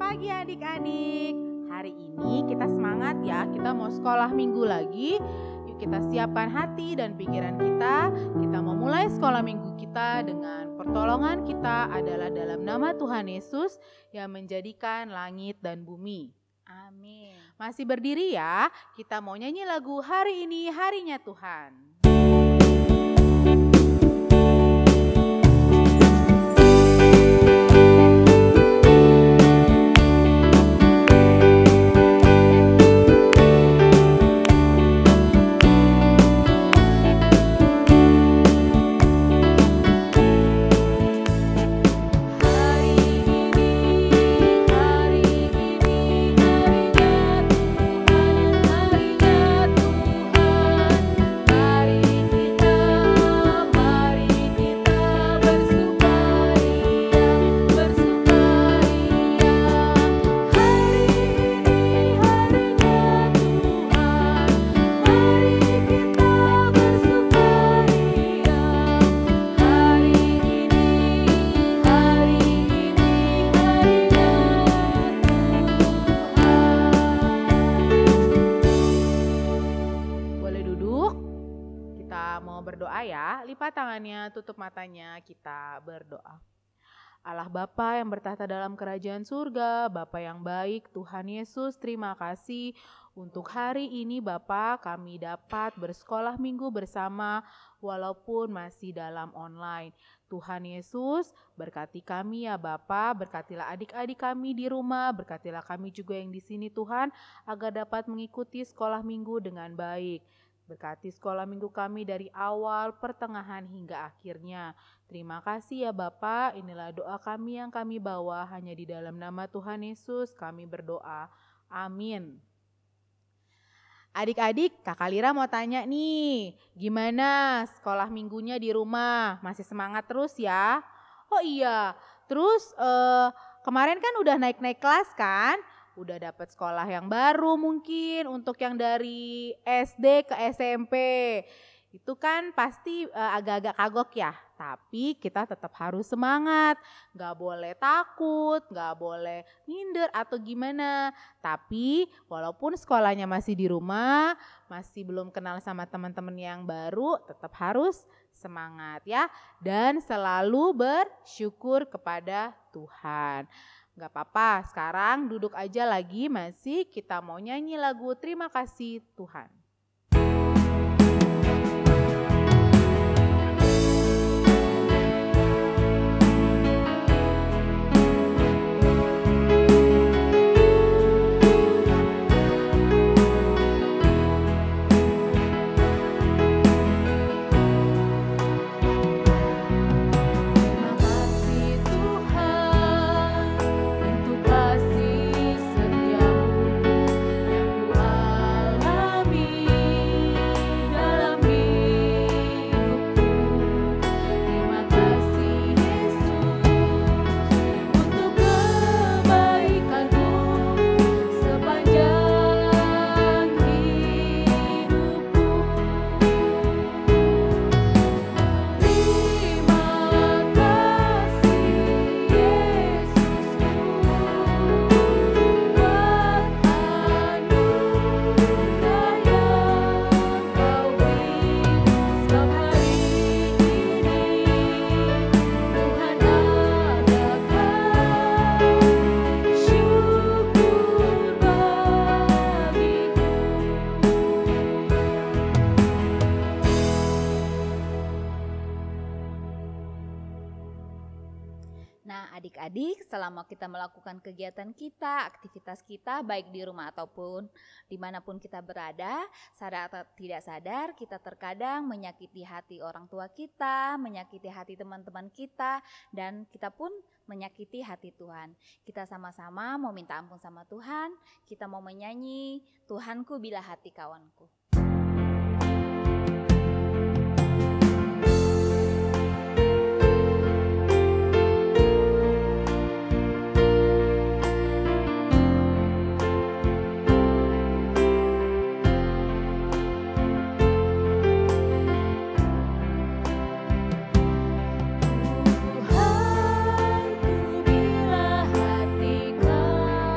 pagi adik-adik. Hari ini kita semangat ya, kita mau sekolah minggu lagi. Yuk kita siapkan hati dan pikiran kita. Kita mau mulai sekolah minggu kita dengan pertolongan kita adalah dalam nama Tuhan Yesus yang menjadikan langit dan bumi. Amin. Masih berdiri ya, kita mau nyanyi lagu Hari Ini Harinya Tuhan. Lipat tangannya, tutup matanya, kita berdoa. Allah Bapa yang bertahta dalam kerajaan surga, Bapa yang baik, Tuhan Yesus, terima kasih untuk hari ini Bapa kami dapat bersekolah minggu bersama walaupun masih dalam online. Tuhan Yesus, berkati kami ya Bapa, berkatilah adik-adik kami di rumah, berkatilah kami juga yang di sini Tuhan, agar dapat mengikuti sekolah minggu dengan baik. Berkati sekolah minggu kami dari awal, pertengahan hingga akhirnya. Terima kasih ya Bapa, inilah doa kami yang kami bawa hanya di dalam nama Tuhan Yesus kami berdoa. Amin. Adik-adik, Kakak Lira mau tanya nih, gimana sekolah minggunya di rumah? Masih semangat terus ya? Oh iya, terus kemarin kan udah naik-naik kelas kan? Udah dapat sekolah yang baru mungkin untuk yang dari SD ke SMP. Itu kan pasti agak-agak kagok ya. Tapi kita tetap harus semangat. Gak boleh takut, gak boleh minder atau gimana. Tapi walaupun sekolahnya masih di rumah, masih belum kenal sama teman-teman yang baru, tetap harus semangat ya. Dan selalu bersyukur kepada Tuhan. Gak apa-apa, sekarang duduk aja lagi masih kita mau nyanyi lagu Terima Kasih Tuhan. Adik-adik, selama kita melakukan kegiatan kita, aktivitas kita, baik di rumah ataupun dimanapun kita berada, sadar atau tidak sadar, kita terkadang menyakiti hati orang tua kita, menyakiti hati teman-teman kita, dan kita pun menyakiti hati Tuhan. Kita sama-sama mau minta ampun sama Tuhan, kita mau menyanyi, Tuhanku bila hati kawanku. Tuhanku bila hati kawanku.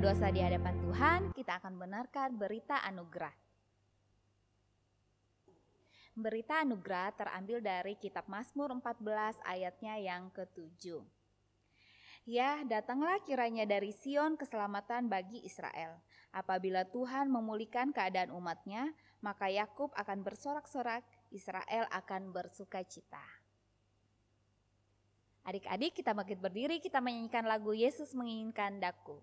berdosa di hadapan Tuhan, kita akan benarkan berita anugerah. Berita anugerah terambil dari kitab Mazmur 14 ayatnya yang ke-7. Ya, datanglah kiranya dari Sion keselamatan bagi Israel. Apabila Tuhan memulihkan keadaan umatnya, maka Yakub akan bersorak-sorak, Israel akan bersukacita. Adik-adik, kita bangkit berdiri, kita menyanyikan lagu Yesus Menginginkan Daku.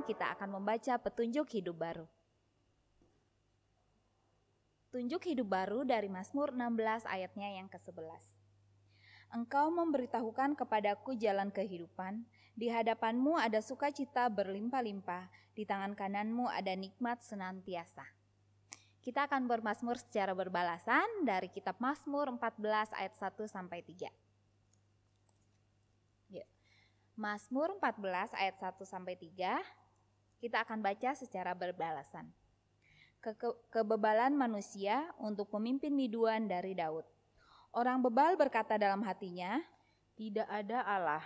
Kita akan membaca petunjuk hidup baru. Tunjuk hidup baru dari Mazmur 16 ayatnya yang ke-11. Engkau memberitahukan kepadaku jalan kehidupan, di hadapanmu ada sukacita berlimpah-limpah, di tangan kananmu ada nikmat senantiasa. Kita akan bermazmur secara berbalasan dari kitab Mazmur 14 ayat 1 sampai 3. Mazmur 14 ayat 1 sampai 3. Kita akan baca secara berbalasan. Kebebalan manusia untuk pemimpin biduan dari Daud. Orang bebal berkata dalam hatinya, tidak ada Allah.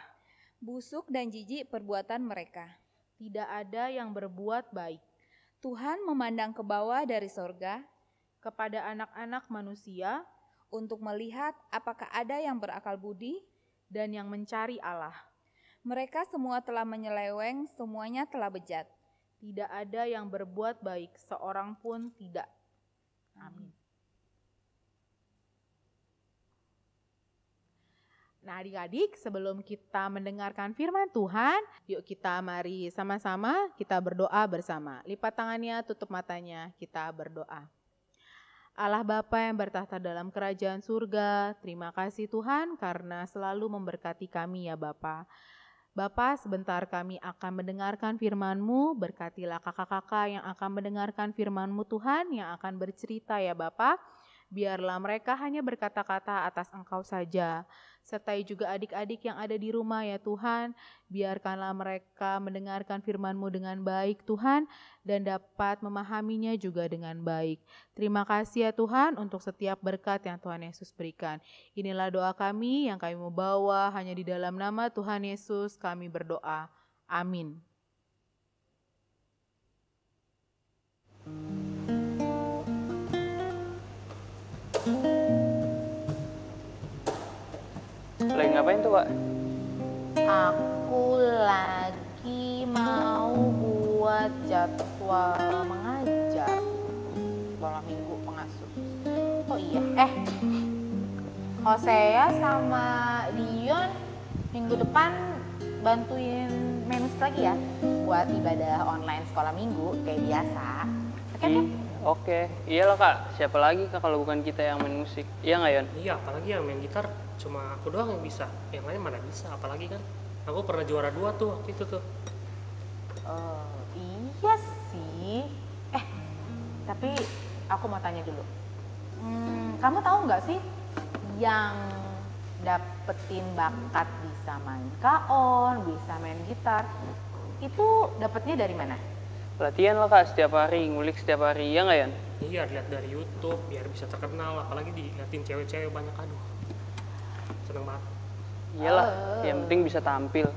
Busuk dan jijik perbuatan mereka. Tidak ada yang berbuat baik. Tuhan memandang ke bawah dari sorga kepada anak-anak manusia untuk melihat apakah ada yang berakal budi dan yang mencari Allah. Mereka semua telah menyeleweng, semuanya telah bejat. Tidak ada yang berbuat baik, seorang pun tidak. Amin. Nah adik-adik, sebelum kita mendengarkan firman Tuhan, yuk kita mari sama-sama kita berdoa bersama. Lipat tangannya, tutup matanya, kita berdoa. Allah Bapa yang bertahta dalam kerajaan surga, terima kasih Tuhan karena selalu memberkati kami ya Bapa. Bapa, sebentar kami akan mendengarkan firman-Mu, berkatilah kakak-kakak yang akan mendengarkan firman-Mu Tuhan, yang akan bercerita ya Bapa. Biarlah mereka hanya berkata-kata atas Engkau saja. Sertai juga adik-adik yang ada di rumah ya Tuhan. Biarkanlah mereka mendengarkan firman-Mu dengan baik Tuhan, dan dapat memahaminya juga dengan baik. Terima kasih ya Tuhan untuk setiap berkat yang Tuhan Yesus berikan. Inilah doa kami yang kami mau bawa, hanya di dalam nama Tuhan Yesus kami berdoa. Amin. Lagi ngapain tuh, Kak? Aku lagi mau buat jadwal mengajar sekolah minggu pengasuh. Oh iya, Hosea sama Dion minggu depan bantuin Memis lagi ya buat ibadah online sekolah minggu kayak biasa. Oke kan? Oke, iyalah Kak. Siapa lagi Kak kalau bukan kita yang main musik? Iya nggak Yon? Iya, apalagi yang main gitar cuma aku doang yang bisa. Yang lain mana bisa, apalagi kan aku pernah juara 2 tuh waktu itu tuh. Iya sih. Tapi aku mau tanya dulu. Kamu tahu nggak sih yang dapetin bakat bisa main kaon, bisa main gitar, itu dapetnya dari mana? Latihan lah Kak setiap hari, ngulik setiap hari. Iya nggak Yon? Iya, lihat dari YouTube biar bisa terkenal, apalagi diliatin cewek-cewek banyak, aduh. Seneng banget. Iyalah, yang penting bisa tampil.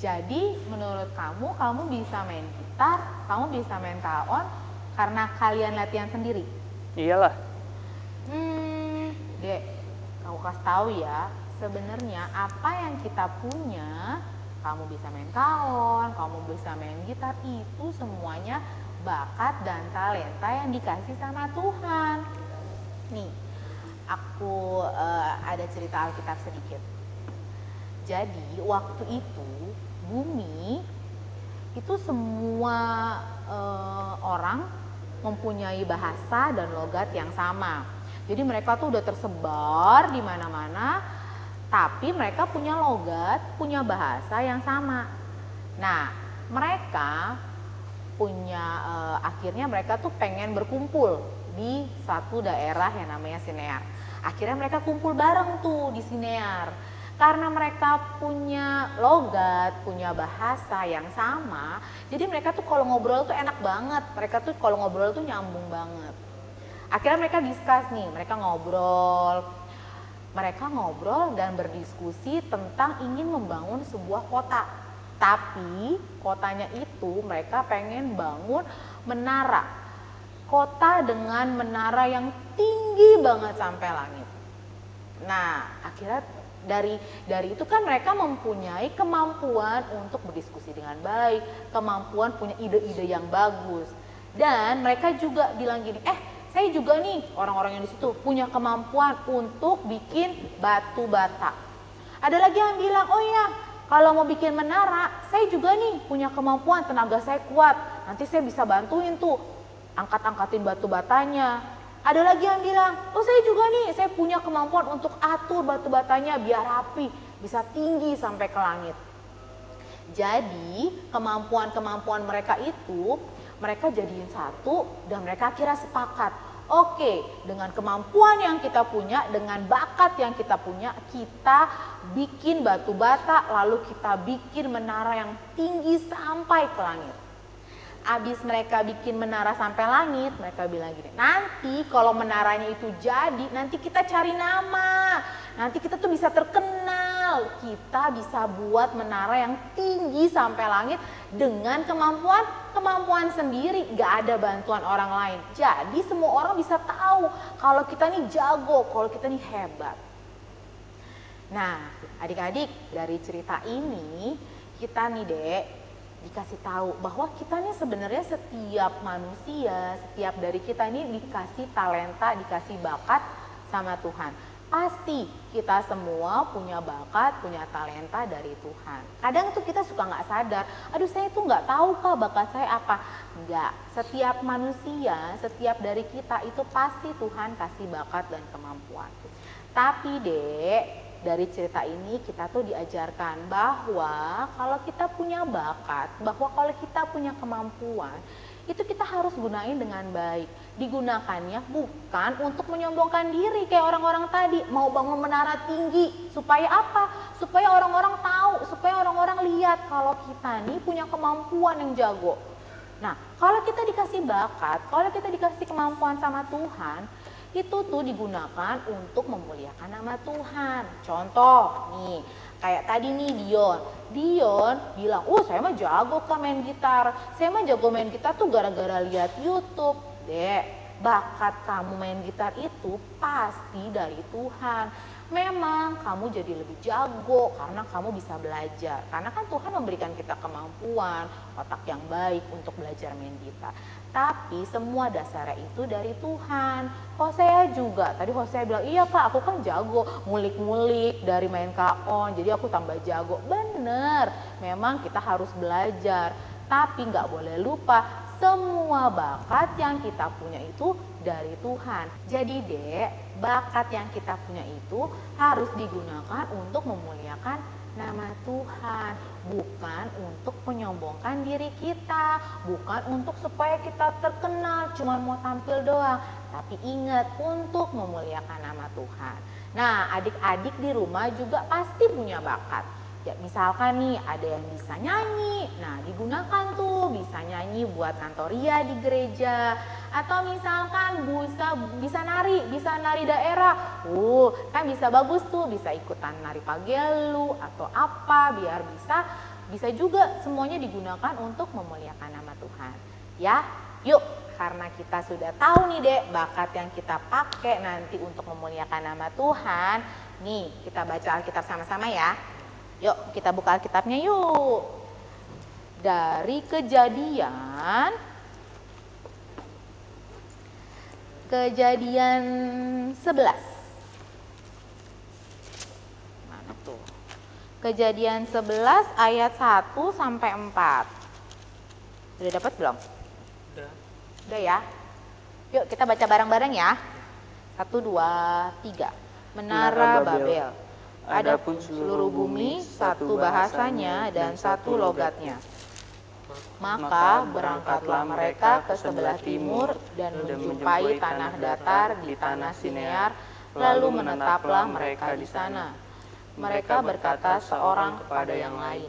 Jadi menurut kamu bisa main gitar, kamu bisa main kaon karena kalian latihan sendiri? Iyalah. Dek, aku kasih tahu ya, sebenarnya apa yang kita punya, kamu bisa main kaon, kamu bisa main gitar, itu semuanya bakat dan talenta yang dikasih sama Tuhan. Nih, aku ada cerita Alkitab sedikit. Jadi waktu itu bumi itu semua orang mempunyai bahasa dan logat yang sama. Jadi mereka tuh udah tersebar di mana-mana, tapi mereka punya logat, punya bahasa yang sama. Nah, mereka punya akhirnya mereka tuh pengen berkumpul di satu daerah yang namanya Sinear. Akhirnya mereka kumpul bareng tuh di Sinear. Karena mereka punya logat, punya bahasa yang sama, jadi mereka tuh kalau ngobrol tuh enak banget. Mereka tuh kalau ngobrol tuh nyambung banget. Akhirnya mereka discuss nih, mereka ngobrol dan berdiskusi tentang ingin membangun sebuah kota. Tapi kotanya itu mereka pengen bangun menara. Kota dengan menara yang tinggi banget sampai langit. Nah, akhirnya dari itu kan mereka mempunyai kemampuan untuk berdiskusi dengan baik, kemampuan punya ide-ide yang bagus. Dan mereka juga bilang gini, saya juga nih orang-orang yang di situ punya kemampuan untuk bikin batu bata. Ada lagi yang bilang, oh iya, kalau mau bikin menara, saya juga nih punya kemampuan, tenaga saya kuat. Nanti saya bisa bantuin tuh, angkat-angkatin batu batanya. Ada lagi yang bilang, oh saya juga nih, saya punya kemampuan untuk atur batu batanya biar rapi, bisa tinggi sampai ke langit. Jadi kemampuan-kemampuan mereka itu, mereka jadiin satu dan mereka akhirnya sepakat. Oke, dengan kemampuan yang kita punya, dengan bakat yang kita punya, kita bikin batu bata, lalu kita bikin menara yang tinggi sampai ke langit. Abis mereka bikin menara sampai langit, mereka bilang gini, nanti kalau menaranya itu jadi, nanti kita cari nama, nanti kita tuh bisa terkenal, kita bisa buat menara yang tinggi sampai langit dengan kemampuan sendiri, gak ada bantuan orang lain. Jadi semua orang bisa tahu kalau kita nih jago, kalau kita nih hebat. Nah, adik-adik, dari cerita ini kita nih Dek dikasih tahu bahwa kita nih sebenarnya setiap manusia, setiap dari kita ini dikasih talenta, dikasih bakat sama Tuhan. Pasti kita semua punya bakat, punya talenta dari Tuhan. Kadang tuh kita suka nggak sadar, aduh saya tuh nggak tahu kah bakat saya apa. Enggak, setiap manusia, setiap dari kita itu pasti Tuhan kasih bakat dan kemampuan. Tapi Dek, dari cerita ini kita tuh diajarkan bahwa kalau kita punya bakat, bahwa kalau kita punya kemampuan, itu kita harus gunain dengan baik. Digunakannya bukan untuk menyombongkan diri kayak orang-orang tadi, mau bangun menara tinggi. Supaya apa? Supaya orang-orang tahu, supaya orang-orang lihat kalau kita nih punya kemampuan yang jago. Nah, kalau kita dikasih bakat, kalau kita dikasih kemampuan sama Tuhan, itu tuh digunakan untuk memuliakan nama Tuhan. Contoh nih, kayak tadi nih Dion bilang, saya mah jago kan main gitar. Saya mah jago main gitar tuh gara-gara lihat YouTube. Dek, bakat kamu main gitar itu pasti dari Tuhan. Memang kamu jadi lebih jago karena kamu bisa belajar. Karena kan Tuhan memberikan kita kemampuan, otak yang baik untuk belajar main gitar. Tapi semua dasarnya itu dari Tuhan. Hosea juga, tadi Hosea bilang, iya Kak, aku kan jago ngulik-ngulik dari main kaon, jadi aku tambah jago. Bener, memang kita harus belajar. Tapi nggak boleh lupa, semua bakat yang kita punya itu dari Tuhan. Jadi dek, bakat yang kita punya itu harus digunakan untuk memuliakan nama Tuhan, bukan untuk menyombongkan diri kita, bukan untuk supaya kita terkenal, cuma mau tampil doang, tapi ingat untuk memuliakan nama Tuhan. Nah, adik-adik di rumah juga pasti punya bakat. Ya, misalkan nih ada yang bisa nyanyi, nah digunakan tuh bisa nyanyi buat kantoria di gereja, atau misalkan bisa nari daerah, kan bisa bagus tuh, bisa ikutan nari pagelu atau apa, biar bisa juga semuanya digunakan untuk memuliakan nama Tuhan. Ya, yuk, karena kita sudah tahu nih dek bakat yang kita pakai nanti untuk memuliakan nama Tuhan, nih kita baca Alkitab sama-sama ya. Yuk kita buka Alkitabnya yuk. Dari Kejadian 11. Mana tuh? Kejadian 11 ayat 1 sampai 4. Udah dapat belum? Udah ya. Yuk kita baca bareng-bareng ya. 1, 2, 3. Menara Babel. Adapun seluruh bumi satu bahasanya dan satu logatnya. Maka berangkatlah mereka ke sebelah timur dan menjumpai tanah datar di tanah Sinear, lalu menetaplah mereka di sana. Mereka berkata seorang kepada yang lain,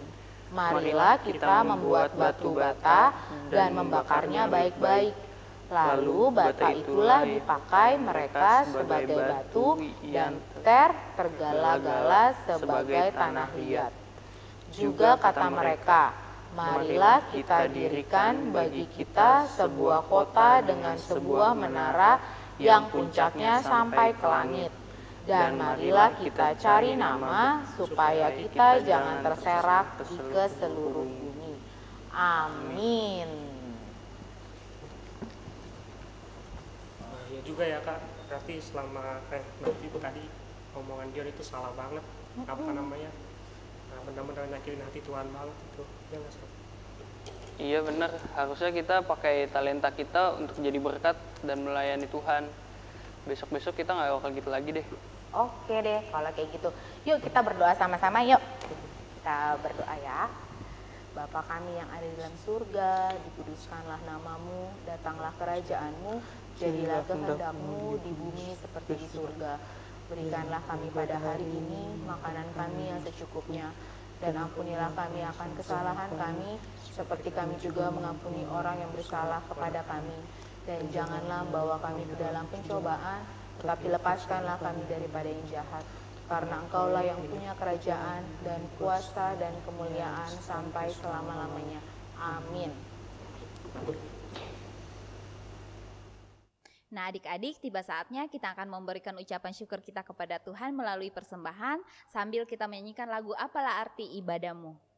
marilah kita membuat batu bata dan membakarnya baik-baik. Lalu bata itulah dipakai mereka sebagai batu dan tergala-gala sebagai tanah liat. Juga kata mereka, marilah kita dirikan bagi kita sebuah kota dengan sebuah menara yang puncaknya sampai ke langit. Dan marilah kita cari nama supaya kita jangan terserak ke seluruh bumi. Amin. Juga ya Kak, berarti selama nanti tadi omongan dia itu salah banget, benar-benar nyakitin hati Tuhan banget itu, ya nggak sih? Iya benar, harusnya kita pakai talenta kita untuk jadi berkat dan melayani Tuhan. Besok-besok kita nggak bakal gitu lagi deh. Oke deh, kalau kayak gitu, yuk kita berdoa sama-sama yuk. Kita berdoa ya. Bapa kami yang ada di dalam surga, dikuduskanlah namamu, datanglah kerajaanmu, jadilah kehendak-Mu di bumi seperti di surga. Berikanlah kami pada hari ini makanan kami yang secukupnya, dan ampunilah kami akan kesalahan kami, seperti kami juga mengampuni orang yang bersalah kepada kami. Dan janganlah membawa kami ke dalam pencobaan, tetapi lepaskanlah kami daripada yang jahat. Karena Engkaulah yang punya kerajaan dan kuasa dan kemuliaan sampai selama-lamanya. Amin. Nah adik-adik, tiba saatnya kita akan memberikan ucapan syukur kita kepada Tuhan melalui persembahan sambil kita menyanyikan lagu Apalah Arti Ibadahmu.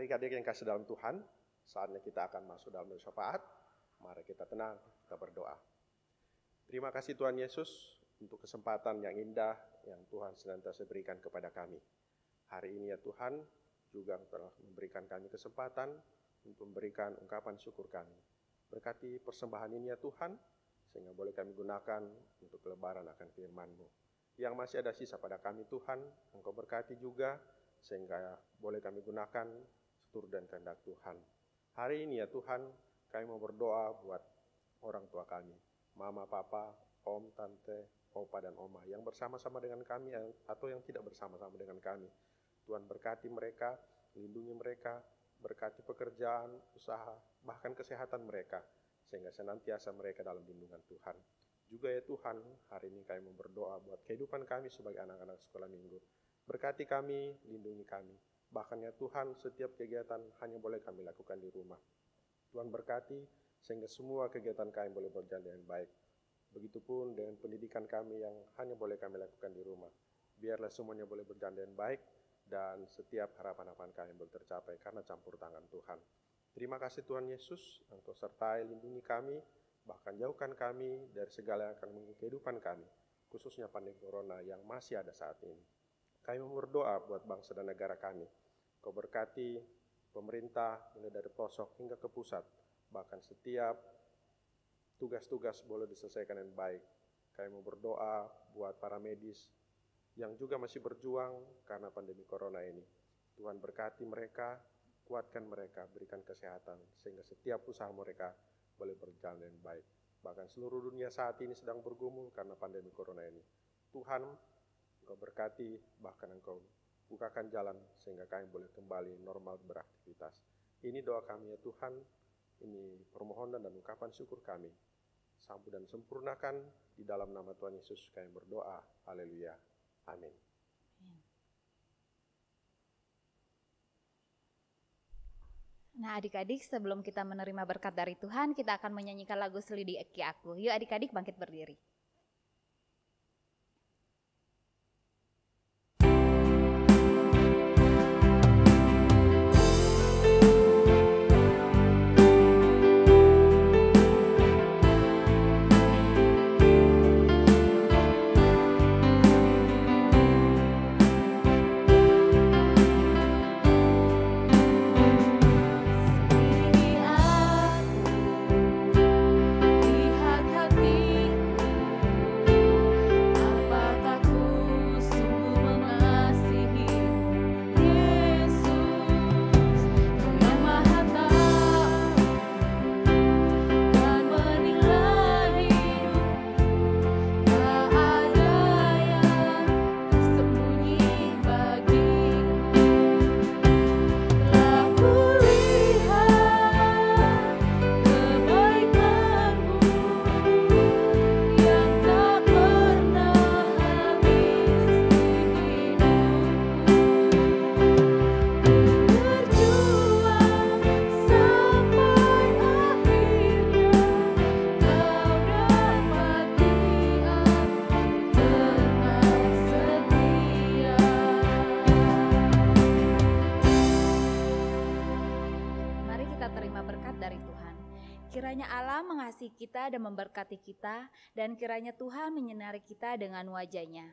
Adik-adik yang kasih dalam Tuhan, saatnya kita akan masuk dalam syafaat. Mari kita tenang, kita berdoa. Terima kasih Tuhan Yesus untuk kesempatan yang indah yang Tuhan senantiasa berikan kepada kami. Hari ini ya Tuhan, juga telah memberikan kami kesempatan untuk memberikan ungkapan syukur kami. Berkati persembahan ini ya Tuhan, sehingga boleh kami gunakan untuk lebaran akan firman-Mu. Yang masih ada sisa pada kami Tuhan, Engkau berkati juga, sehingga boleh kami gunakan seturut dan kehendak Tuhan. Hari ini ya Tuhan, kami mau berdoa buat orang tua kami, mama, papa, om, tante, opa, dan oma, yang bersama-sama dengan kami atau yang tidak bersama-sama dengan kami. Tuhan berkati mereka, lindungi mereka, berkati pekerjaan, usaha, bahkan kesehatan mereka, sehingga senantiasa mereka dalam lindungan Tuhan. Juga ya Tuhan, hari ini kami mau berdoa buat kehidupan kami sebagai anak-anak sekolah minggu. Berkati kami, lindungi kami. Bahkan ya Tuhan, setiap kegiatan hanya boleh kami lakukan di rumah. Tuhan berkati, sehingga semua kegiatan kami boleh berjalan dengan baik. Begitupun dengan pendidikan kami yang hanya boleh kami lakukan di rumah. Biarlah semuanya boleh berjalan dengan baik, dan setiap harapan-harapan kami boleh tercapai karena campur tangan Tuhan. Terima kasih Tuhan Yesus, Engkau sertai lindungi kami, bahkan jauhkan kami dari segala yang akan mengganggu kehidupan kami, khususnya pandemi corona yang masih ada saat ini. Kami berdoa buat bangsa dan negara kami. Kau berkati pemerintah mulai dari pelosok hingga ke pusat, bahkan setiap tugas-tugas boleh diselesaikan dengan baik. Kami mau berdoa buat para medis yang juga masih berjuang karena pandemi corona ini. Tuhan berkati mereka, kuatkan mereka, berikan kesehatan, sehingga setiap usaha mereka boleh berjalan dengan baik. Bahkan seluruh dunia saat ini sedang bergumul karena pandemi corona ini. Tuhan, Engkau berkati, bahkan Engkau bukakan jalan sehingga kami boleh kembali normal beraktivitas. Ini doa kami ya Tuhan, ini permohonan dan ungkapan syukur kami. Sambut dan sempurnakan di dalam nama Tuhan Yesus kami berdoa. Haleluya. Amin. Nah adik-adik, sebelum kita menerima berkat dari Tuhan, kita akan menyanyikan lagu Selidiki Aku. Yuk adik-adik bangkit berdiri. Kiranya Allah mengasihi kita dan memberkati kita, dan kiranya Tuhan menyinari kita dengan wajah-Nya.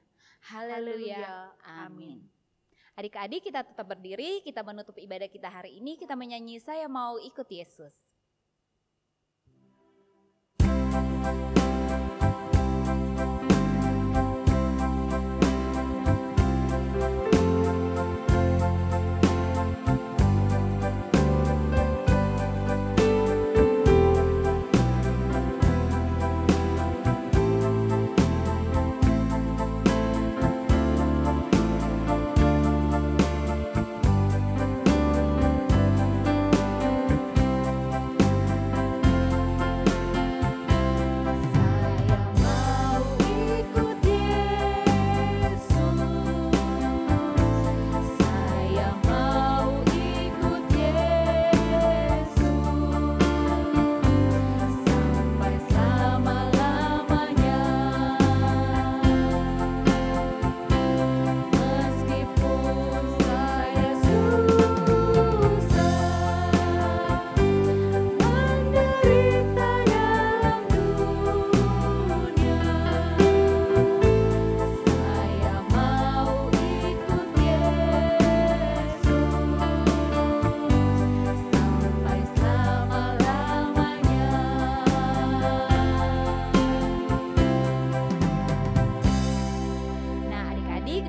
Haleluya. Amin. Adik-adik kita tetap berdiri, kita menutup ibadah kita hari ini, kita menyanyi Saya Mau Ikut Yesus.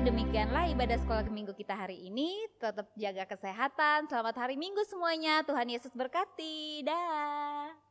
demikianlah ibadah sekolah minggu kita hari ini. Tetap jaga kesehatan. Selamat hari Minggu semuanya. Tuhan Yesus berkati. Dah.